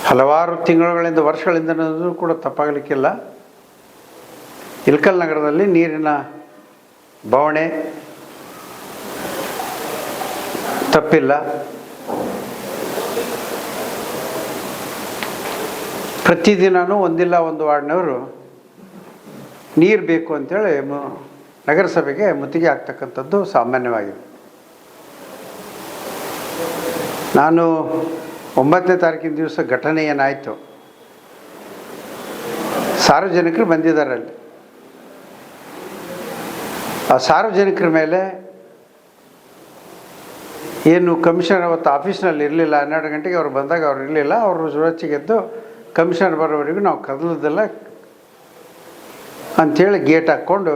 ಹಲವಾರು ತಿಂಗಳುಗಳಿಂದ ವರ್ಷಗಳಿಂದ ಕೂಡ ತಪ್ಪಾಗಲಿಕ್ಕಿಲ್ಲ. ಇಳಕಲ್ ನಗರದಲ್ಲಿ ನೀರಿನ ಬವಣೆ ತಪ್ಪಿಲ್ಲ. ಪ್ರತಿದಿನವೂ ಒಂದಿಲ್ಲ ಒಂದು ವಾರ್ಡ್ನವರು ನೀರು ಬೇಕು ಅಂತೇಳಿ ನಗರಸಭೆಗೆ ಮುತ್ತಿಗೆ ಆಗ್ತಕ್ಕಂಥದ್ದು ಸಾಮಾನ್ಯವಾಗಿದೆ. ನಾನು 9ನೇ ತಾರೀಕಿನ ದಿವಸ ಘಟನೆ ಏನಾಯಿತು, ಸಾರ್ವಜನಿಕರು ಬಂದಿದ್ದಾರೆ ಅಲ್ಲಿ. ಆ ಸಾರ್ವಜನಿಕರ ಮೇಲೆ ಏನು ಕಮಿಷನರ್ ಅವತ್ತು ಆಫೀಸ್ನಲ್ಲಿ ಇರಲಿಲ್ಲ, 12 ಗಂಟೆಗೆ ಅವ್ರು ಬಂದಾಗ ಅವ್ರು ಇರಲಿಲ್ಲ. ಅವರು ಜೊತೆಗೆದ್ದು ಕಮಿಷನರ್ ಬರೋವರೆಗೂ ನಾವು ಕದಲೋದಿಲ್ಲ ಅಂಥೇಳಿ ಗೇಟ್ ಹಾಕ್ಕೊಂಡು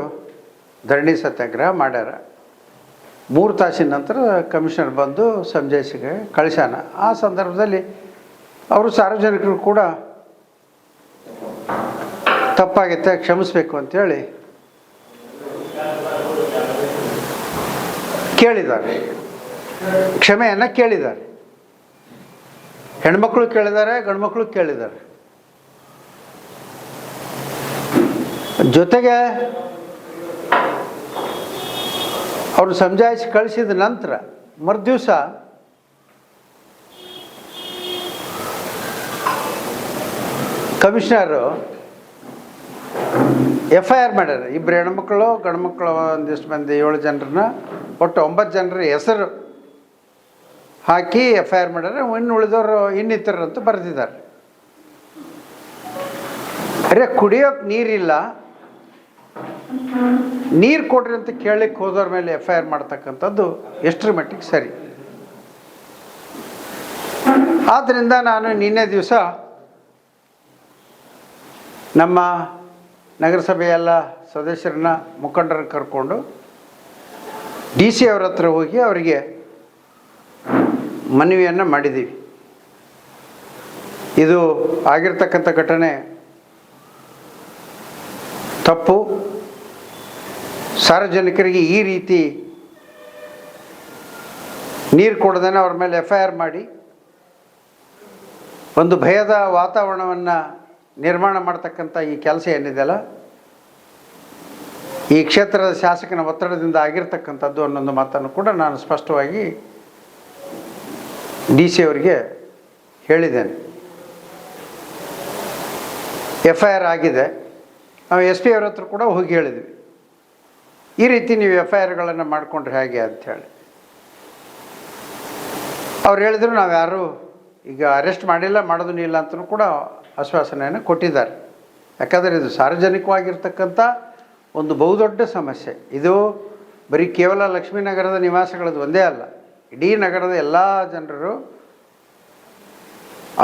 ಧರಣಿ ಸತ್ಯಾಗ್ರಹ ಮಾಡ್ಯಾರ. 3 ತಾಸಿನ ನಂತರ ಕಮಿಷನರ್ ಬಂದು ಸಂಜಯಿಸಿಗೆ ಕಳಿಸ್ಯಾನ. ಆ ಸಂದರ್ಭದಲ್ಲಿ ಅವರು ಸಾರ್ವಜನಿಕರು ಕೂಡ ತಪ್ಪಾಗೈತೆ ಕ್ಷಮಿಸಬೇಕು ಅಂಥೇಳಿ ಕೇಳಿದ್ದಾರೆ, ಕ್ಷಮೆಯನ್ನು ಕೇಳಿದ್ದಾರೆ. ಹೆಣ್ಮಕ್ಳು ಕೇಳಿದ್ದಾರೆ, ಗಂಡ್ಮಕ್ಳು ಕೇಳಿದ್ದಾರೆ. ಜೊತೆಗೆ ಅವರು ಸಮಜಾಯಿಸಿ ಕಳಿಸಿದ ನಂತರ ಮರುದಿವಸ ಕಮಿಷನರು FIR ಮಾಡ್ಯಾರ. 2 ಹೆಣ್ಮಕ್ಳು ಗಂಡ್ಮಕ್ಳು ಒಂದಿಷ್ಟು ಮಂದಿ 7 ಜನರನ್ನ, ಒಟ್ಟು 9 ಜನರ ಹೆಸರು ಹಾಕಿ FIR ಮಾಡ್ಯಾರ. ಇನ್ನು ಉಳಿದವರು ಇನ್ನಿತರಂತ ಬರೆದಿದ್ದಾರೆ. ಅರೆ, ಕುಡಿಯೋಕೆ ನೀರಿಲ್ಲ, ನೀರು ಕೊಡ್ರಿ ಅಂತ ಕೇಳಲಿಕ್ಕೆ ಹೋದವ್ರ ಮೇಲೆ FIR ಮಾಡ್ತಕ್ಕಂಥದ್ದು ಎಷ್ಟರ ಮಟ್ಟಿಗೆ ಸರಿ? ಆದ್ದರಿಂದ ನಾನು ನಿನ್ನೆ ದಿವಸ ನಮ್ಮ ನಗರಸಭೆಯ ಎಲ್ಲ ಸದಸ್ಯರನ್ನ ಮುಖಂಡರನ್ನು ಕರ್ಕೊಂಡು DC ಅವ್ರ ಹತ್ರ ಹೋಗಿ ಅವರಿಗೆ ಮನವಿಯನ್ನು ಮಾಡಿದ್ದೀವಿ. ಇದು ಆಗಿರ್ತಕ್ಕಂಥ ಘಟನೆ ತಪ್ಪು. ಸಾರ್ವಜನಿಕರಿಗೆ ಈ ರೀತಿ ನೀರು ಕೊಡದೇನೆ ಅವ್ರ ಮೇಲೆ FIR ಮಾಡಿ ಒಂದು ಭಯದ ವಾತಾವರಣವನ್ನು ನಿರ್ಮಾಣ ಮಾಡ್ತಕ್ಕಂಥ ಈ ಕೆಲಸ ಏನಿದೆಯಲ್ಲ, ಈ ಕ್ಷೇತ್ರದ ಶಾಸಕನ ಒತ್ತಡದಿಂದ ಆಗಿರ್ತಕ್ಕಂಥದ್ದು ಅನ್ನೊಂದು ಮಾತನ್ನು ಕೂಡ ನಾನು ಸ್ಪಷ್ಟವಾಗಿ DC ಅವರಿಗೆ ಹೇಳಿದ್ದೇನೆ. FIR ಆಗಿದೆ. ನಾವು SP ಅವ್ರ ಹತ್ರ ಕೂಡ ಹೋಗಿ ಹೇಳಿದ್ವಿ, ಈ ರೀತಿ ನೀವು FIRಗಳನ್ನು ಮಾಡಿಕೊಂಡ್ರೆ ಹೇಗೆ ಅಂಥೇಳಿ. ಅವ್ರು ಹೇಳಿದ್ರು, ನಾವು ಯಾರೂ ಈಗ ಅರೆಸ್ಟ್ ಮಾಡಿಲ್ಲ, ಮಾಡೋದೂ ಇಲ್ಲ ಅಂತಲೂ ಕೂಡ ಆಶ್ವಾಸನೆಯನ್ನು ಕೊಟ್ಟಿದ್ದಾರೆ. ಯಾಕಂದರೆ ಇದು ಸಾರ್ವಜನಿಕವಾಗಿರ್ತಕ್ಕಂಥ ಒಂದು ಬಹುದೊಡ್ಡ ಸಮಸ್ಯೆ. ಇದು ಬರೀ ಕೇವಲ ಲಕ್ಷ್ಮೀನಗರದ ನಿವಾಸಿಗಳದ್ದು ಒಂದೇ ಅಲ್ಲ, ಇಡೀ ನಗರದ ಎಲ್ಲ ಜನರು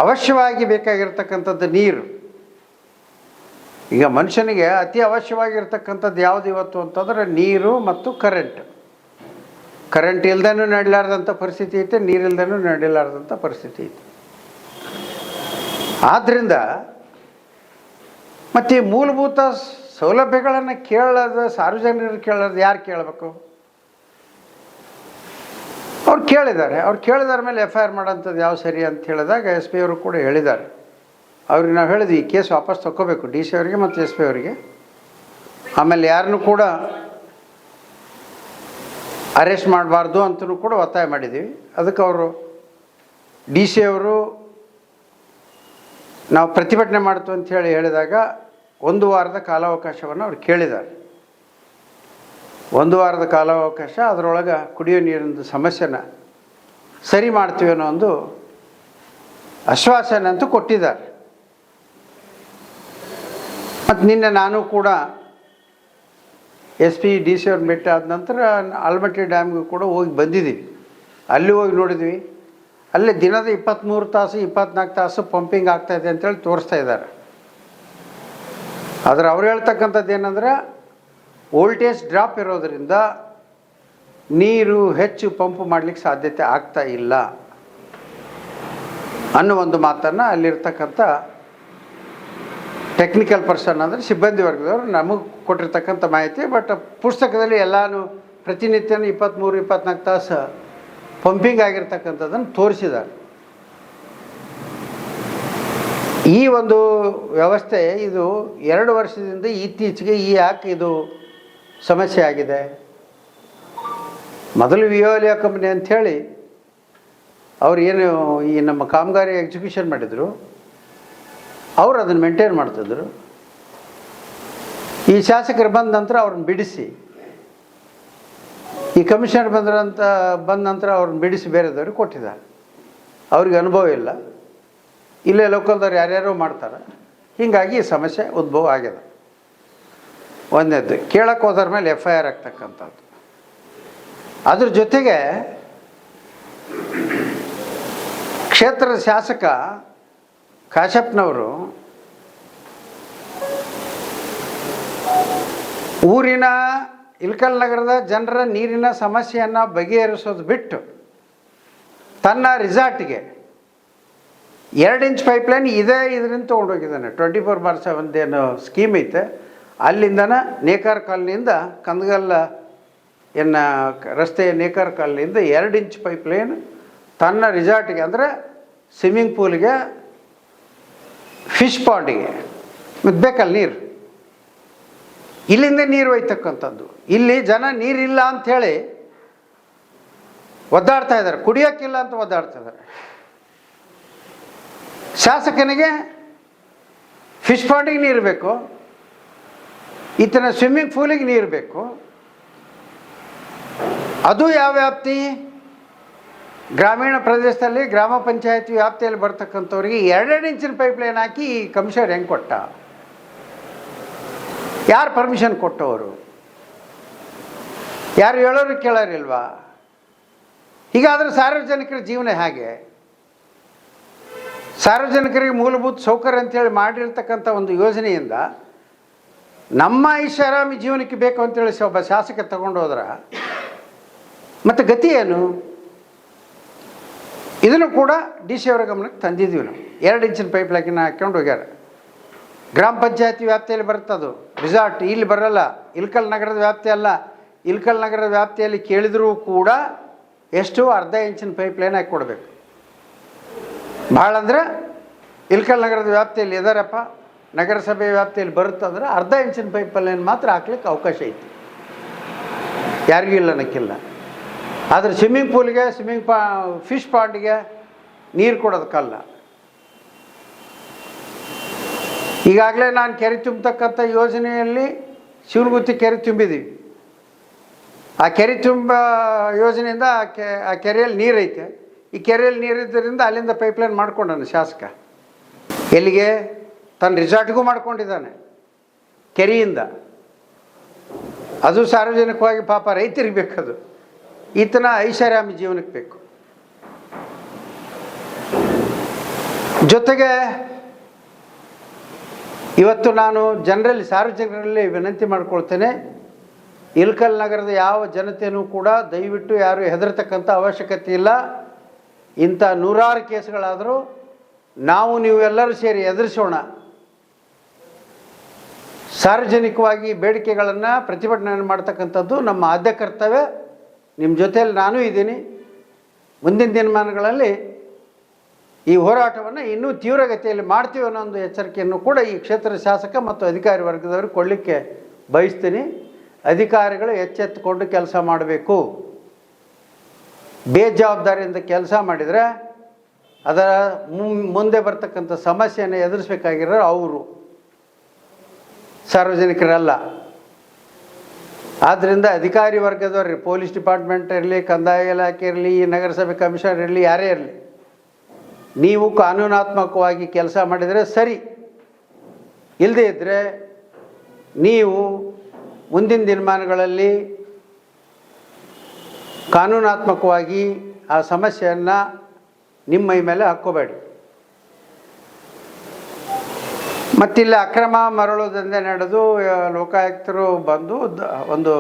ಅವಶ್ಯವಾಗಿ ಬೇಕಾಗಿರ್ತಕ್ಕಂಥದ್ದು ನೀರು. ಈಗ ಮನುಷ್ಯನಿಗೆ ಅತಿ ಅವಶ್ಯವಾಗಿರ್ತಕ್ಕಂಥದ್ದು ಯಾವುದು ಇವತ್ತು ಅಂತಂದರೆ ನೀರು ಮತ್ತು ಕರೆಂಟ್. ಕರೆಂಟ್ ಇಲ್ದೇನೂ ನಡೀಲಾರ್ದಂಥ ಪರಿಸ್ಥಿತಿ ಐತೆ, ನೀರಿಲ್ದೇನೂ ನಡೀಲಾರ್ದಂಥ ಪರಿಸ್ಥಿತಿ ಐತೆ. ಆದ್ದರಿಂದ ಮತ್ತು ಈ ಮೂಲಭೂತ ಸೌಲಭ್ಯಗಳನ್ನು ಕೇಳೋದು ಸಾರ್ವಜನಿಕರು ಕೇಳೋದು ಯಾರು ಕೇಳಬೇಕು? ಅವ್ರು ಕೇಳಿದ್ದಾರೆ. ಅವ್ರು ಕೇಳಿದಾರ ಮೇಲೆ FIR ಮಾಡೋಂಥದ್ದು ಯಾವ ಸರಿ ಅಂತ ಹೇಳಿದಾಗ SP ಅವರು ಕೂಡ ಹೇಳಿದ್ದಾರೆ. ಅವ್ರಿಗೆ ನಾವು ಹೇಳಿದ್ವಿ, ಈ ಕೇಸ್ ವಾಪಸ್ ತಗೋಬೇಕು DC ಅವರಿಗೆ ಮತ್ತು SP ಅವರಿಗೆ. ಆಮೇಲೆ ಯಾರನ್ನೂ ಕೂಡ ಅರೆಸ್ಟ್ ಮಾಡಬಾರ್ದು ಅಂತಲೂ ಕೂಡ ಒತ್ತಾಯ ಮಾಡಿದ್ದೀವಿ. ಅದಕ್ಕೆ ಅವರು DC ಅವರು ನಾವು ಪ್ರತಿಭಟನೆ ಮಾಡ್ತು ಅಂಥೇಳಿ ಹೇಳಿದಾಗ 1 ವಾರದ ಕಾಲಾವಕಾಶವನ್ನು ಅವ್ರು ಕೇಳಿದ್ದಾರೆ. 1 ವಾರದ ಕಾಲಾವಕಾಶ, ಅದರೊಳಗೆ ಕುಡಿಯೋ ನೀರಿನ ಸಮಸ್ಯೆನ ಸರಿ ಮಾಡ್ತೀವಿ ಅನ್ನೋ ಒಂದು ಆಶ್ವಾಸನೆ ಅಂತೂ ಕೊಟ್ಟಿದ್ದಾರೆ. ಮತ್ತು ನಿನ್ನೆ ನಾನು ಕೂಡ SP DC ಅವ್ರನ್ನ ಭೇಟಿ ಆದ ನಂತರ ಆಲಮಟ್ಟಿ ಡ್ಯಾಮ್ಗೂ ಕೂಡ ಹೋಗಿ ಬಂದಿದ್ದೀವಿ. ಅಲ್ಲಿ ಹೋಗಿ ನೋಡಿದ್ವಿ, ಅಲ್ಲೇ ದಿನದ 23 ತಾಸು 24 ತಾಸು ಪಂಪಿಂಗ್ ಆಗ್ತಾಯಿದೆ ಅಂತೇಳಿ ತೋರಿಸ್ತಾ ಇದ್ದಾರೆ. ಆದರೆ ಅವ್ರು ಹೇಳ್ತಕ್ಕಂಥದ್ದು ಏನಂದರೆ, ವೋಲ್ಟೇಜ್ ಡ್ರಾಪ್ ಇರೋದರಿಂದ ನೀರು ಹೆಚ್ಚು ಪಂಪ್ ಮಾಡಲಿಕ್ಕೆ ಸಾಧ್ಯತೆ ಆಗ್ತಾ ಇಲ್ಲ ಅನ್ನೋ ಒಂದು ಮಾತನ್ನು ಅಲ್ಲಿರ್ತಕ್ಕಂಥ ಟೆಕ್ನಿಕಲ್ ಪರ್ಸನ್ ಅಂದರೆ ಸಿಬ್ಬಂದಿ ವರ್ಗದವರು ನಮಗೆ ಕೊಟ್ಟಿರ್ತಕ್ಕಂಥ ಮಾಹಿತಿ. ಬಟ್ ಪುಸ್ತಕದಲ್ಲಿ ಎಲ್ಲನೂ ಪ್ರತಿನಿತ್ಯನೂ 23-24 ತಾಸು ಪಂಪಿಂಗ್ ಆಗಿರ್ತಕ್ಕಂಥದ್ದನ್ನು ತೋರಿಸಿದ್ದಾರೆ. ಈ ಒಂದು ವ್ಯವಸ್ಥೆ ಇದು 2 ವರ್ಷದಿಂದ ಇತ್ತೀಚೆಗೆ ಯಾಕೆ ಇದು ಸಮಸ್ಯೆ ಆಗಿದೆ? ಮೊದಲು ವಿಯೋಲಿಯಾ ಕಂಪ್ನಿ ಅಂಥೇಳಿ ಅವ್ರು ಏನು ಈ ನಮ್ಮ ಕಾಮಗಾರಿ ಎಕ್ಸಿಕ್ಯೂಷನ್ ಮಾಡಿದರು, ಅವರು ಅದನ್ನು ಮೇಂಟೈನ್ ಮಾಡ್ತಿದ್ರು. ಈ ಶಾಸಕರು ಬಂದ ನಂತರ ಅವ್ರನ್ನ ಬಿಡಿಸಿ, ಈ ಕಮಿಷನರ್ ಬಂದ ನಂತರ ಅವ್ರನ್ನ ಬಿಡಿಸಿ ಬೇರೆದವ್ರಿಗೆ ಕೊಟ್ಟಿದ್ದಾರೆ. ಅವ್ರಿಗೆ ಅನುಭವ ಇಲ್ಲ, ಇಲ್ಲೇ ಲೋಕಲ್ದವ್ರು ಯಾರ್ಯಾರೋ ಮಾಡ್ತಾರೆ. ಹೀಗಾಗಿ ಈ ಸಮಸ್ಯೆ ಉದ್ಭವ ಆಗಿದೆ. ಒಂದನೇದ್ದು ಕೇಳಕ್ಕೆ ಹೋದ್ರ ಮೇಲೆ FIR ಆಗ್ತಕ್ಕಂಥದ್ದು. ಅದ್ರ ಜೊತೆಗೆ ಕ್ಷೇತ್ರದ ಶಾಸಕ ಕಾಶಪ್ಪನವರು ಊರಿನ ಇಳಕಲ್ ನಗರದ ಜನರ ನೀರಿನ ಸಮಸ್ಯೆಯನ್ನು ಬಗೆಹರಿಸೋದು ಬಿಟ್ಟು ತನ್ನ ರಿಸಾರ್ಟ್ಗೆ 2 ಇಂಚ್ ಪೈಪ್ಲೈನ್ ಇದರಿಂದ ತೊಗೊಂಡೋಗಿದ್ದಾನೆ. 24/7 ಏನು ಸ್ಕೀಮ್ ಐತೆ ಅಲ್ಲಿಂದನ ನೇಕಾರ ಕಾಲನಿಯಿಂದ ಕಂದಗಲ್ಲ ರಸ್ತೆಯ ನೇಕಾರ ಕಾಲನಿಯಿಂದ 2 ಇಂಚ್ ಪೈಪ್ಲೈನ್ ತನ್ನ ರಿಸಾರ್ಟ್ಗೆ, ಅಂದರೆ ಸ್ವಿಮ್ಮಿಂಗ್ ಪೂಲ್ಗೆ, ಫಿಶ್ ಪಾಂಡಿಗೆ ಮತ್ತು ಬೇಕಲ್ಲ ನೀರು, ಇಲ್ಲಿಂದ ನೀರು ಒಯ್ತಕ್ಕಂಥದ್ದು. ಇಲ್ಲಿ ಜನ ನೀರಿಲ್ಲ ಅಂಥೇಳಿ ಒದ್ದಾಡ್ತಾ ಇದ್ದಾರೆ, ಕುಡಿಯೋಕ್ಕಿಲ್ಲ ಅಂತ ಒದ್ದಾಡ್ತಾ ಇದ್ದಾರೆ. ಶಾಸಕನಿಗೆ ಫಿಶ್ ಪಾಂಡಿಗೆ ನೀರು ಬೇಕು, ಈತನ ಸ್ವಿಮ್ಮಿಂಗ್ ಪೂಲಿಗೆ ನೀರು ಬೇಕು. ಅದು ಯಾವ ವ್ಯಾಪ್ತಿ? ಗ್ರಾಮೀಣ ಪ್ರದೇಶದಲ್ಲಿ ಗ್ರಾಮ ಪಂಚಾಯತಿ ವ್ಯಾಪ್ತಿಯಲ್ಲಿ ಬರ್ತಕ್ಕಂಥವ್ರಿಗೆ 2 ಇಂಚಿನ ಪೈಪ್ಲೈನ್ ಹಾಕಿ ಈ ಕಮಿಷನರ್ ಹೆಂಗೆ ಕೊಟ್ಟ? ಯಾರು ಪರ್ಮಿಷನ್ ಕೊಟ್ಟವರು? ಯಾರು ಹೇಳೋರು ಕೇಳೋರಿಲ್ವಾ? ಹೀಗಾದರೆ ಸಾರ್ವಜನಿಕರ ಜೀವನ ಹೇಗೆ? ಸಾರ್ವಜನಿಕರಿಗೆ ಮೂಲಭೂತ ಸೌಕರ್ಯ ಅಂತೇಳಿ ಮಾಡಿರ್ತಕ್ಕಂಥ ಒಂದು ಯೋಜನೆಯಿಂದ ನಮ್ಮ ಐಷಾರಾಮಿ ಜೀವನಕ್ಕೆ ಬೇಕು ಅಂತೇಳಿ ಒಬ್ಬ ಶಾಸಕ ತಗೊಂಡು ಹೋದ್ರೆ ಮತ್ತು ಗತಿ ಏನು? ಇದನ್ನು ಕೂಡ DC ಅವರ ಗಮನಕ್ಕೆ ತಂದಿದ್ದೀವಿ ನಾವು. 2 ಇಂಚಿನ ಪೈಪ್ಲೈನ್ ಹಾಕ್ಕೊಂಡು ಹೋಗ್ಯಾರ. ಗ್ರಾಮ ಪಂಚಾಯತಿ ವ್ಯಾಪ್ತಿಯಲ್ಲಿ ಬರ್ತದು ರಿಸಾರ್ಟ್, ಇಲ್ಲಿ ಬರಲ್ಲ. ಇಳಕಲ್ ನಗರದ ವ್ಯಾಪ್ತಿ ಅಲ್ಲ. ಇಳಕಲ್ ನಗರದ ವ್ಯಾಪ್ತಿಯಲ್ಲಿ ಕೇಳಿದರೂ ಕೂಡ ಎಷ್ಟು? 1/2 ಇಂಚಿನ ಪೈಪ್ಲೈನ್ ಹಾಕಿ ಕೊಡಬೇಕು. ಭಾಳ ಅಂದರೆ ಇಳಕಲ್ ನಗರದ ವ್ಯಾಪ್ತಿಯಲ್ಲಿ ಇದಾರಪ್ಪ, ನಗರಸಭೆ ವ್ಯಾಪ್ತಿಯಲ್ಲಿ ಬರುತ್ತಂದ್ರೆ 1/2 ಇಂಚಿನ ಪೈಪ್ಲೈನ್ ಮಾತ್ರ ಹಾಕ್ಲಿಕ್ಕೆ ಅವಕಾಶ ಐತಿ, ಯಾರಿಗೂ ಇಲ್ಲ ಅನ್ನೋಕ್ಕಿಲ್ಲ. ಆದರೆ ಸ್ವಿಮ್ಮಿಂಗ್ ಪೂಲ್ಗೆ, ಫಿಶ್ ಪಾಂಡಿಗೆ ನೀರು ಕೊಡೋದಕ್ಕಲ್ಲ. ಈಗಾಗಲೇ ನಾನು ಕೆರೆ ತುಂಬತಕ್ಕಂಥ ಯೋಜನೆಯಲ್ಲಿ ಶಿವನಗುತ್ತಿ ಕೆರೆ ತುಂಬಿದ್ದೀವಿ. ಆ ಕೆರೆ ತುಂಬ ಯೋಜನೆಯಿಂದ ಆ ಕೆರೆಯಲ್ಲಿ ನೀರೈತೆ. ಈ ಕೆರೆಯಲ್ಲಿ ನೀರಿದ್ದರಿಂದ ಅಲ್ಲಿಂದ ಪೈಪ್ಲೈನ್ ಮಾಡ್ಕೊಂಡಾನೆ ಶಾಸಕ. ಎಲ್ಲಿಗೆ? ತನ್ನ ರಿಸಾರ್ಟ್ಗೂ ಮಾಡ್ಕೊಂಡಿದ್ದಾನೆ ಕೆರೆಯಿಂದ. ಅದು ಸಾರ್ವಜನಿಕವಾಗಿ ಪಾಪ ರೈತರಿಗೆ ಬೇಕದು, ಈತನ ಐಷಾರಾಮಿ ಜೀವನಕ್ಕೆ ಬೇಕು. ಜೊತೆಗೆ ಇವತ್ತು ನಾನು ಜನರಲ್ಲಿ, ಸಾರ್ವಜನಿಕರಲ್ಲಿ ವಿನಂತಿ ಮಾಡ್ಕೊಳ್ತೇನೆ, ಇಳಕಲ್ ನಗರದ ಯಾವ ಜನತೆಯೂ ಕೂಡ ದಯವಿಟ್ಟು ಯಾರು ಹೆದರ್ತಕ್ಕಂಥ ಅವಶ್ಯಕತೆ ಇಲ್ಲ. ಇಂಥ 100 ಕೇಸ್ಗಳಾದರೂ ನಾವು ನೀವು ಎಲ್ಲರೂ ಸೇರಿ ಎದುರಿಸೋಣ. ಸಾರ್ವಜನಿಕವಾಗಿ ಬೇಡಿಕೆಗಳನ್ನು ಪ್ರತಿಭಟನೆ ಮಾಡ್ತಕ್ಕಂಥದ್ದು ನಮ್ಮ ಆದ್ಯ ಕರ್ತವ್ಯ. ನಿಮ್ಮ ಜೊತೆಯಲ್ಲಿ ನಾನು ಇದ್ದೀನಿ. ಮುಂದಿನ ದಿನಮಾನಗಳಲ್ಲಿ ಈ ಹೋರಾಟವನ್ನು ಇನ್ನೂ ತೀವ್ರಗತಿಯಲ್ಲಿ ಮಾಡ್ತೀವಿ ಅನ್ನೋ ಒಂದು ಎಚ್ಚರಿಕೆಯನ್ನು ಕೂಡ ಈ ಕ್ಷೇತ್ರದ ಶಾಸಕ ಮತ್ತು ಅಧಿಕಾರಿ ವರ್ಗದವರು ಕೊಡಲಿಕ್ಕೆ ಬಯಸ್ತೀನಿ. ಅಧಿಕಾರಿಗಳು ಎಚ್ಚೆತ್ತುಕೊಂಡು ಕೆಲಸ ಮಾಡಬೇಕು. ಬೇಜವಾಬ್ದಾರಿಯಿಂದ ಕೆಲಸ ಮಾಡಿದರೆ ಅದರ ಮುಂದೆ ಬರ್ತಕ್ಕಂಥ ಸಮಸ್ಯೆಯನ್ನು ಎದುರಿಸಬೇಕಾಗಿರೋ ಅವರು, ಸಾರ್ವಜನಿಕರಲ್ಲ. ಆದ್ದರಿಂದ ಅಧಿಕಾರಿ ವರ್ಗದವ್ರು, ಪೊಲೀಸ್ ಡಿಪಾರ್ಟ್ಮೆಂಟ್ ಇರಲಿ, ಕಂದಾಯ ಇಲಾಖೆ ಇರಲಿ, ನಗರಸಭೆ ಕಮಿಷನರ್ ಇರಲಿ, ಯಾರೇ ಇರಲಿ, ನೀವು ಕಾನೂನಾತ್ಮಕವಾಗಿ ಕೆಲಸ ಮಾಡಿದರೆ ಸರಿ. ಇಲ್ಲದೇ ಇದ್ದರೆ ನೀವು ಮುಂದಿನ ದಿನಮಾನಗಳಲ್ಲಿ ಕಾನೂನಾತ್ಮಕವಾಗಿ ಆ ಸಮಸ್ಯೆಯನ್ನು ನಿಮ್ಮ ಮೈ ಮೇಲೆ ಹಾಕ್ಕೋಬೇಡಿ. ಮತ್ತಿಲ್ಲಿ ಅಕ್ರಮ ಮರಳು ದಂಧೆ ನಡೆದು ಲೋಕಾಯುಕ್ತರು ಬಂದು ಒಂದು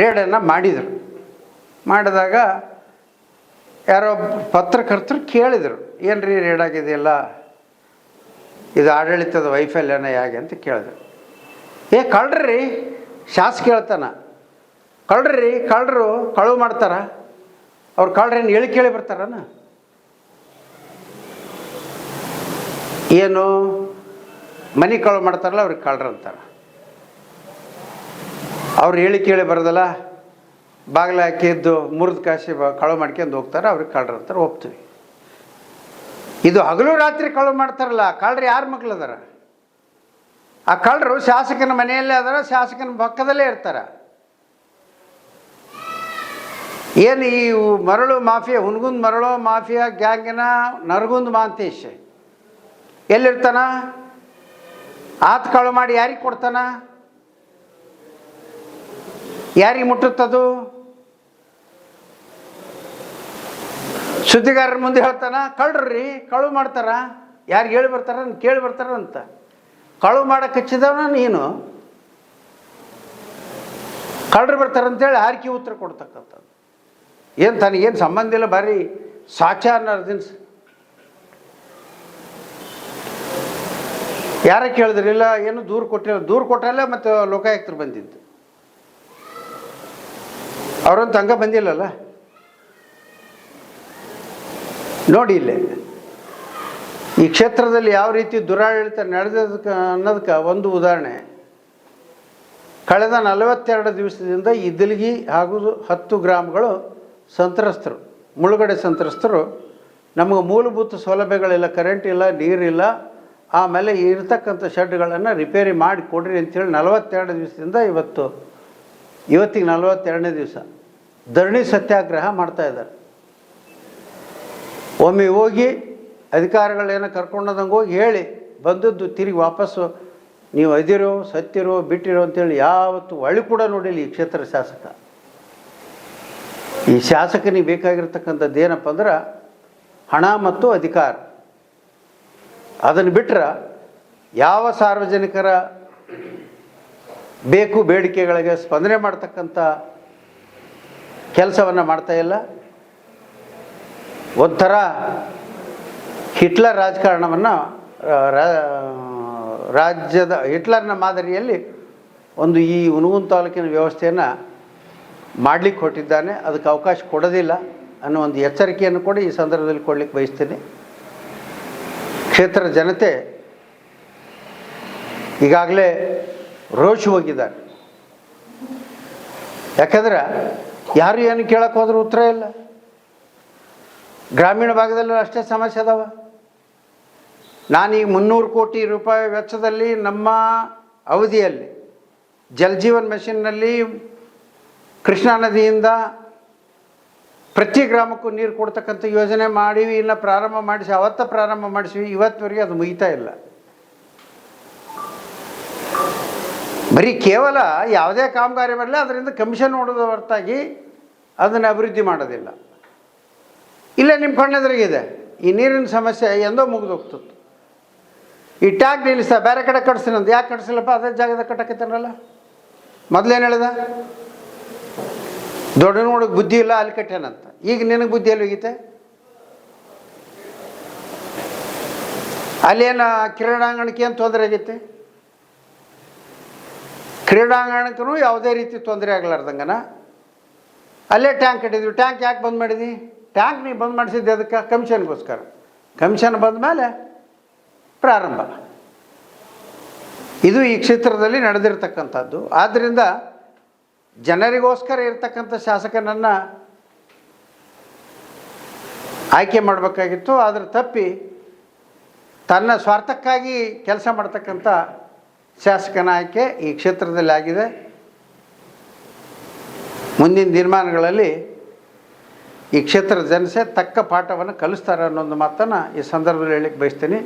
ರೇಡನ್ನು ಮಾಡಿದರು. ಮಾಡಿದಾಗ ಯಾರೋ ಪತ್ರಕರ್ತರು ಕೇಳಿದರು, ಏನು ರೀ ರೇಡ್ ಆಗಿದೆಯಲ್ಲ, ಇದು ಆಡಳಿತದ ವೈಫಲ್ಯನ ಹೇಗೆ ಅಂತ ಕೇಳಿದ್ರು. ಕಳ್ರಿ, ಶಾಸಕ ಹೇಳ್ತಾನ, ಕಳ್ರಿ, ಕಳ್ಳರು ಕಳುವು ಮಾಡ್ತಾರ, ಅವ್ರು ಕಳ್ರೇನು ಹೇಳಿ ಕೇಳಿ ಬರ್ತಾರನ? ಏನು ಮನೆ ಕಳು ಮಾಡ್ತಾರಲ್ಲ ಅವ್ರಿಗೆ ಕಳ್ರು ಅಂತಾರೆ. ಅವ್ರು ಹೇಳಿ ಕೇಳಿ ಬರೋದಲ್ಲ, ಬಾಗಿಲು ಹಾಕಿದ್ದು ಮುರಿದು ಕಾಸಿ ಕಳು ಮಾಡ್ಕೊಂಡು ಹೋಗ್ತಾರೆ, ಅವ್ರಿಗೆ ಕಳ್ರು ಅಂತಾರೆ, ಒಪ್ತೀವಿ. ಇದು ಹಗಲು ರಾತ್ರಿ ಕಳು ಮಾಡ್ತಾರಲ್ಲ, ಕಳ್ರು ಯಾರ ಮಕ್ಳು ಅದಾರ? ಆ ಕಳ್ಳರು ಶಾಸಕನ ಮನೆಯಲ್ಲೇ ಅದಾರ, ಶಾಸಕನ ಪಕ್ಕದಲ್ಲೇ ಇರ್ತಾರೆ. ಏನು ಈ ಮರಳು ಮಾಫಿಯಾ, ಹುನಗುಂದ ಮರಳು ಮಾಫಿಯಾ ಗ್ಯಾಂಗಿನ ನರಗುಂದ ಮಾಂತೇಶ್ ಎಲ್ಲಿರ್ತಾನ? ಆತ ಕಳು ಮಾಡಿ ಯಾರಿಗೆ ಕೊಡ್ತಾನ? ಯಾರಿಗೆ ಮುಟ್ಟುತ್ತದು? ಸುದ್ದಿಗಾರರ ಮುಂದೆ ಹೇಳ್ತಾನ, ಕಳ್ರಿ ಕಳು ಮಾಡ್ತಾರ, ಯಾರಿಗೆ ಹೇಳಿ ಬರ್ತಾರ, ಕೇಳಿ ಬರ್ತಾರ ಅಂತ. ಕಳು ಮಾಡಕ್ಕೆ ಹಚ್ಚಿದವನ ನೀನು, ಕಳ್ಳರು ಬರ್ತಾರಂತೇಳಿ ಹಾರಿಕೆ ಉತ್ತರ ಕೊಡ್ತಕ್ಕಂಥದ್ದು. ಏನು ತನಗೇನು ಸಂಬಂಧ ಇಲ್ಲ, ಭಾರಿ ಸಾಚಾ ಅನ್ನೋದಿನ ಯಾರ ಕೇಳಿದ್ರಿಲ್ಲ, ಏನು ದೂರು ಕೊಟ್ಟಿಲ್ಲ, ದೂರು ಕೊಟ್ಟಲ್ಲ. ಮತ್ತು ಲೋಕಾಯುಕ್ತರು ಬಂದಿದ್ದು, ಅವರಂತ ಹಂಗ ಬಂದಿಲ್ಲಲ್ಲ. ನೋಡಿ ಇಲ್ಲೇ ಈ ಕ್ಷೇತ್ರದಲ್ಲಿ ಯಾವ ರೀತಿ ದುರಾಡಳಿತ ನಡೆದದಕ್ಕೆ ಅನ್ನೋದಕ್ಕೆ ಒಂದು ಉದಾಹರಣೆ. ಕಳೆದ 42 ದಿವಸದಿಂದ ಇದ್ದಲಿಗಿ ಹಾಗೂ 10 ಗ್ರಾಮಗಳು ಸಂತ್ರಸ್ತರು, ಮುಳುಗಡೆ ಸಂತ್ರಸ್ತರು, ನಮಗೆ ಮೂಲಭೂತ ಸೌಲಭ್ಯಗಳಿಲ್ಲ, ಕರೆಂಟ್ ಇಲ್ಲ, ನೀರಿಲ್ಲ, ಆಮೇಲೆ ಇರತಕ್ಕಂಥ ಶೆಡ್ಗಳನ್ನು ರಿಪೇರಿ ಮಾಡಿ ಕೊಡ್ರಿ ಅಂಥೇಳಿ 42 ದಿವಸದಿಂದ ಇವತ್ತಿಗೆ 42ನೇ ದಿವಸ ಧರಣಿ ಸತ್ಯಾಗ್ರಹ ಮಾಡ್ತಾಯಿದ್ದಾರೆ. ಒಮ್ಮೆ ಹೋಗಿ ಅಧಿಕಾರಿಗಳೇನೋ ಕರ್ಕೊಂಡೋದಂಗೆ ಹೋಗಿ ಹೇಳಿ ಬಂದದ್ದು, ತಿರುಗಿ ವಾಪಸ್ಸು ನೀವು ಅದಿರೋ ಸತ್ತಿರೋ ಬಿಟ್ಟಿರೋ ಅಂತೇಳಿ ಯಾವತ್ತು ಒಳ್ಳೆ ಕೂಡ ನೋಡಿಲ್ಲ ಈ ಕ್ಷೇತ್ರ ಶಾಸಕ. ಈ ಶಾಸಕನಿಗೆ ಬೇಕಾಗಿರ್ತಕ್ಕಂಥದ್ದು ಏನಪ್ಪ ಅಂದ್ರೆ ಹಣ ಮತ್ತು ಅಧಿಕಾರ. ಅದನ್ನು ಬಿಟ್ಟರೆ ಯಾವ ಸಾರ್ವಜನಿಕರ ಬೇಕು ಬೇಡಿಕೆಗಳಿಗೆ ಸ್ಪಂದನೆ ಮಾಡ್ತಕ್ಕಂಥ ಕೆಲಸವನ್ನು ಮಾಡ್ತಾಯಿಲ್ಲ. ಒಂಥರ ಹಿಟ್ಲರ್ ರಾಜಕಾರಣವನ್ನು ರಾಜ್ಯದ ಹಿಟ್ಲರ್ನ ಮಾದರಿಯಲ್ಲಿ ಒಂದು ಈ ಹುನಗುಂದ ತಾಲೂಕಿನ ವ್ಯವಸ್ಥೆಯನ್ನು ಮಾಡಲಿಕ್ಕೆ ಹೊರಟಿದ್ದಾನೆ. ಅದಕ್ಕೆ ಅವಕಾಶ ಕೊಡೋದಿಲ್ಲ ಅನ್ನೋ ಒಂದು ಎಚ್ಚರಿಕೆಯನ್ನು ಕೂಡ ಈ ಸಂದರ್ಭದಲ್ಲಿ ಕೊಡಲಿಕ್ಕೆ ಬಯಸ್ತೀನಿ. ಕ್ಷೇತ್ರ ಜನತೆ ಈಗಾಗಲೇ ರೋಷಿ ಹೋಗಿದ್ದಾರೆ. ಯಾಕಂದ್ರೆ ಯಾರು ಏನು ಕೇಳಕ್ಕೆ ಹೋದ್ರೂ ಉತ್ತರ ಇಲ್ಲ. ಗ್ರಾಮೀಣ ಭಾಗದಲ್ಲೂ ಅಷ್ಟೇ ಸಮಸ್ಯೆ ಅದಾವ. ನಾನೀಗ 300 ಕೋಟಿ ರೂಪಾಯಿ ವೆಚ್ಚದಲ್ಲಿ ನಮ್ಮ ಅವಧಿಯಲ್ಲಿ ಜಲಜೀವನ್ ಮಿಷನ್ನಲ್ಲಿ ಕೃಷ್ಣಾ ನದಿಯಿಂದ ಪ್ರತಿ ಗ್ರಾಮಕ್ಕೂ ನೀರು ಕೊಡ್ತಕ್ಕಂಥ ಯೋಜನೆ ಮಾಡೀವಿ, ಇನ್ನು ಪ್ರಾರಂಭ ಮಾಡಿಸಿವಿ. ಇವತ್ತಿವರೆಗೆ ಅದು ಮುಗಿತಾ ಇಲ್ಲ. ಬರೀ ಕೇವಲ ಯಾವುದೇ ಕಾಮಗಾರಿ ಬರಲಿ ಅದರಿಂದ ಕಮಿಷನ್ ನೋಡೋದು ಹೊರತಾಗಿ ಅದನ್ನು ಅಭಿವೃದ್ಧಿ ಮಾಡೋದಿಲ್ಲ. ಇಲ್ಲೇ ನಿಮ್ಮ ಕಣ್ಣೆದುರಿಗಿದೆ ಈ ನೀರಿನ ಸಮಸ್ಯೆ ಎಂದೋ ಮುಗಿದೋಗ್ತತ್ತು. ಈ ಟ್ಯಾಂಕ್ ನಿಲ್ಲಿಸ್ತಾ ಬೇರೆ ಕಡೆ ಕಟ್ಸಿನಂದು, ಯಾಕೆ ಕಟ್ಸಿಲ್ಲಪ್ಪ? ಅದೇ ಜಾಗದ ಕಟ್ಟಕತ್ತಾನಲ್ಲ. ಮೊದಲೇನು ಹೇಳ್ದ? ದೊಡ್ಡ ನೋಡೋಕೆ ಬುದ್ಧಿ ಇಲ್ಲ, ಅಲ್ಲಿ ಕಟ್ಟ್ಯಾನಂತ. ಈಗ ನಿನಗೆ ಬುದ್ಧಿ ಎಲ್ಲಿ ಹೋಗಿತ್ತೆ? ಅಲ್ಲೇನು ಕ್ರೀಡಾಂಗಣಕ್ಕೆ ಏನು ತೊಂದರೆ ಆಗೈತೆ? ಕ್ರೀಡಾಂಗಣಕ್ಕೂ ಯಾವುದೇ ರೀತಿ ತೊಂದರೆ ಆಗಲಾರ್ದಂಗನ ಅಲ್ಲೇ ಟ್ಯಾಂಕ್ ಕಟ್ಟಿದ್ವಿ. ಟ್ಯಾಂಕ್ ಯಾಕೆ ಬಂದ್ ಮಾಡಿದ್ವಿ? ಟ್ಯಾಂಕ್ ನೀವು ಬಂದ್ ಮಾಡಿಸಿದ್ದೆ ಅದಕ್ಕೆ ಕಮಿಷನ್ಗೋಸ್ಕರ. ಕಮಿಷನ್ ಬಂದ ಮೇಲೆ ಪ್ರಾರಂಭ. ಇದು ಈ ಕ್ಷೇತ್ರದಲ್ಲಿ ನಡೆದಿರ್ತಕ್ಕಂಥದ್ದು. ಆದ್ದರಿಂದ ಜನರಿಗೋಸ್ಕರ ಇರ್ತಕ್ಕಂಥ ಶಾಸಕನನ್ನು ಆಯ್ಕೆ ಮಾಡಬೇಕಾಗಿತ್ತು. ಆದರೆ ತಪ್ಪಿ ತನ್ನ ಸ್ವಾರ್ಥಕ್ಕಾಗಿ ಕೆಲಸ ಮಾಡ್ತಕ್ಕಂಥ ಶಾಸಕನ ಆಯ್ಕೆ ಈ ಕ್ಷೇತ್ರದಲ್ಲಿ ಆಗಿದೆ. ಮುಂದಿನ ದಿನಮಾನಗಳಲ್ಲಿ ಈ ಕ್ಷೇತ್ರದ ಜನಸೆ ತಕ್ಕ ಪಾಠವನ್ನು ಕಲಿಸ್ತಾರೆ ಅನ್ನೋದು ಮಾತನ್ನು ಈ ಸಂದರ್ಭದಲ್ಲಿ ಹೇಳಲಿಕ್ಕೆ ಬಯಸ್ತೀನಿ.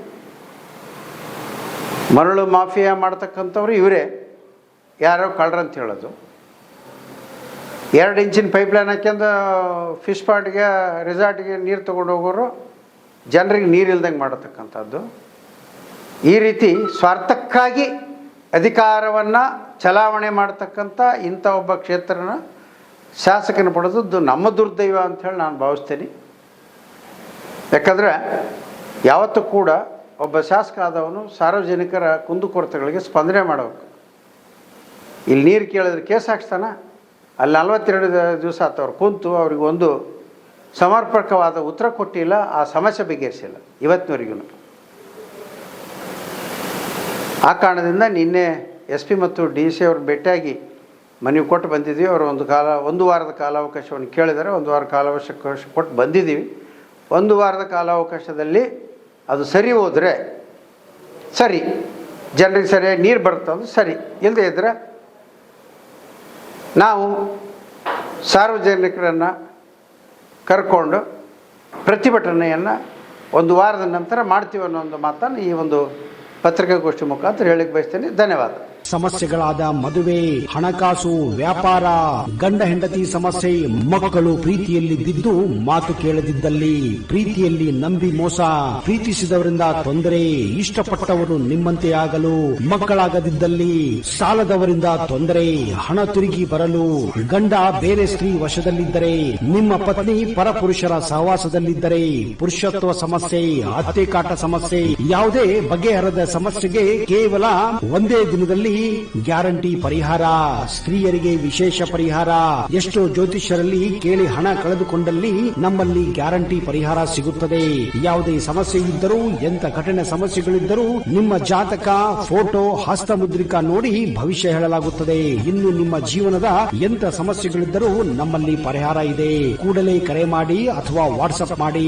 ಮರಳು ಮಾಫಿಯಾ ಮಾಡ್ತಕ್ಕಂಥವ್ರು ಇವರೇ, ಯಾರೋ ಕಳ್ಳರಂತ ಹೇಳೋದು. 2 ಇಂಚಿನ ಪೈಪ್ಲೈನ್ ಹಾಕ್ಯಂದು ಫಿಶ್ ಪಾಟ್ಗೆ ರೆಸಾರ್ಟ್ಗೆ ನೀರು ತೊಗೊಂಡು ಹೋಗೋರು ಜನರಿಗೆ ನೀರು ಇಲ್ದಂಗೆ ಮಾಡತಕ್ಕಂಥದ್ದು. ಈ ರೀತಿ ಸ್ವಾರ್ಥಕ್ಕಾಗಿ ಅಧಿಕಾರವನ್ನು ಚಲಾವಣೆ ಮಾಡ್ತಕ್ಕಂಥ ಇಂಥ ಒಬ್ಬ ಕ್ಷೇತ್ರನ ಶಾಸಕನ ಪಡೆದದ್ದು ನಮ್ಮ ದುರ್ದೈವ ಅಂಥೇಳಿ ನಾನು ಭಾವಿಸ್ತೀನಿ. ಯಾಕಂದರೆ ಯಾವತ್ತೂ ಕೂಡ ಒಬ್ಬ ಶಾಸಕ ಆದವನು ಸಾರ್ವಜನಿಕರ ಕುಂದುಕೊರತೆಗಳಿಗೆ ಸ್ಪಂದನೆ ಮಾಡಬೇಕು. ಇಲ್ಲಿ ನೀರು ಕೇಳಿದ್ರೆ ಕೇಸ್ ಹಾಕ್ಸ್ತಾನ? ಅಲ್ಲಿ 42 ದಿವಸ ಆತವ್ರು ಕುಂತು ಅವ್ರಿಗೆ ಒಂದು ಸಮರ್ಪಕವಾದ ಉತ್ತರ ಕೊಟ್ಟಿಲ್ಲ, ಆ ಸಮಸ್ಯೆ ಬಗೆಹರಿಸಿಲ್ಲ ಇವತ್ತಿನವರೆಗೂ. ಆ ಕಾರಣದಿಂದ ನಿನ್ನೆ ಎಸ್ ಪಿ ಮತ್ತು ಡಿ ಸಿ ಅವ್ರನ್ನ ಭೇಟಿಯಾಗಿ ಮನವಿ ಕೊಟ್ಟು ಬಂದಿದ್ದೀವಿ. ಅವರು ಒಂದು ವಾರದ ಕಾಲಾವಕಾಶವನ್ನು ಕೇಳಿದ್ದಾರೆ. 1 ವಾರ ಕಾಲಾವಕಾಶ ಕೊಟ್ಟು ಬಂದಿದ್ದೀವಿ. 1 ವಾರದ ಕಾಲಾವಕಾಶದಲ್ಲಿ ಅದು ಸರಿ ಹೋದರೆ ಸರಿ, ಜನರಿಗೆ ಸರಿಯಾಗಿ ನೀರು ಬರ್ತದೆ ಸರಿ, ಇಲ್ಲದೇ ಇದ್ದರೆ ನಾವು ಸಾರ್ವಜನಿಕರನ್ನು ಕರ್ಕೊಂಡು ಪ್ರತಿಭಟನೆಯನ್ನು 1 ವಾರದ ನಂತರ ಮಾಡ್ತೀವಿ ಅನ್ನೋ ಒಂದು ಮಾತನ್ನು ಈ ಒಂದು ಪತ್ರಿಕಾಗೋಷ್ಠಿ ಮುಖಾಂತರ ಹೇಳಿಕ್ಕೆ ಬಯಸ್ತೇನೆ. ಧನ್ಯವಾದ. ಸಮಸ್ಯೆಗಳಾದ ಮದುವೆ, ಹಣಕಾಸು, ವ್ಯಾಪಾರ, ಗಂಡ ಹೆಂಡತಿ ಸಮಸ್ಯೆ, ಮಕ್ಕಳು ಪ್ರೀತಿಯಲ್ಲಿ ಬಿದ್ದು ಮಾತು ಕೇಳದಿದ್ದಲ್ಲಿ, ಪ್ರೀತಿಯಲ್ಲಿ ನಂಬಿ ಮೋಸ, ಪ್ರೀತಿಸಿದವರಿಂದ ತೊಂದರೆ, ಇಷ್ಟಪಟ್ಟವರು ನಿಮ್ಮಂತೆ ಆಗಲು ಮಕ್ಕಳಾಗದಿದ್ದಲ್ಲಿ, ಸಾಲದವರಿಂದ ತೊಂದರೆ, ಹಣ ತಿರುಗಿ ಬರಲು, ಗಂಡ ಬೇರೆ ಸ್ತ್ರೀ ವಶದಲ್ಲಿದ್ದರೆ, ನಿಮ್ಮ ಪತ್ನಿ ಪರಪುರುಷರ ಸಹವಾಸದಲ್ಲಿದ್ದರೆ, ಪುರುಷತ್ವ ಸಮಸ್ಯೆ, ಅತ್ತೆ ಕಾಟ ಸಮಸ್ಯೆ, ಯಾವುದೇ ಬಗೆಹರದ ಸಮಸ್ಯೆಗೆ ಕೇವಲ ಒಂದೇ ದಿನದಲ್ಲಿ ಗ್ಯಾರಂಟಿ ಪರಿಹಾರ. ಸ್ತ್ರೀಯರಿಗೆ ವಿಶೇಷ ಪರಿಹಾರ. ಎಷ್ಟೋ ಜ್ಯೋತಿಷ್ಯರಲ್ಲಿ ಕೇಳಿ ಹಣ ಕಳೆದುಕೊಂಡಲ್ಲಿ ನಮ್ಮಲ್ಲಿ ಗ್ಯಾರಂಟಿ ಪರಿಹಾರ ಸಿಗುತ್ತದೆ. ಯಾವುದೇ ಸಮಸ್ಯೆ ಇದ್ದರೂ, ಎಂತ ಕಠಿಣ ಸಮಸ್ಯೆಗಳಿದ್ದರೂ ನಿಮ್ಮ ಜಾತಕ, ಫೋಟೋ, ಹಸ್ತಮುದ್ರಿಕಾ ನೋಡಿ ಭವಿಷ್ಯ ಹೇಳಲಾಗುತ್ತದೆ. ಇನ್ನು ನಿಮ್ಮ ಜೀವನದ ಎಂತ ಸಮಸ್ಯೆಗಳಿದ್ದರೂ ನಮ್ಮಲ್ಲಿ ಪರಿಹಾರ ಇದೆ. ಕೂಡಲೇ ಕರೆ ಮಾಡಿ ಅಥವಾ ವಾಟ್ಸ್ಆಪ್ ಮಾಡಿ.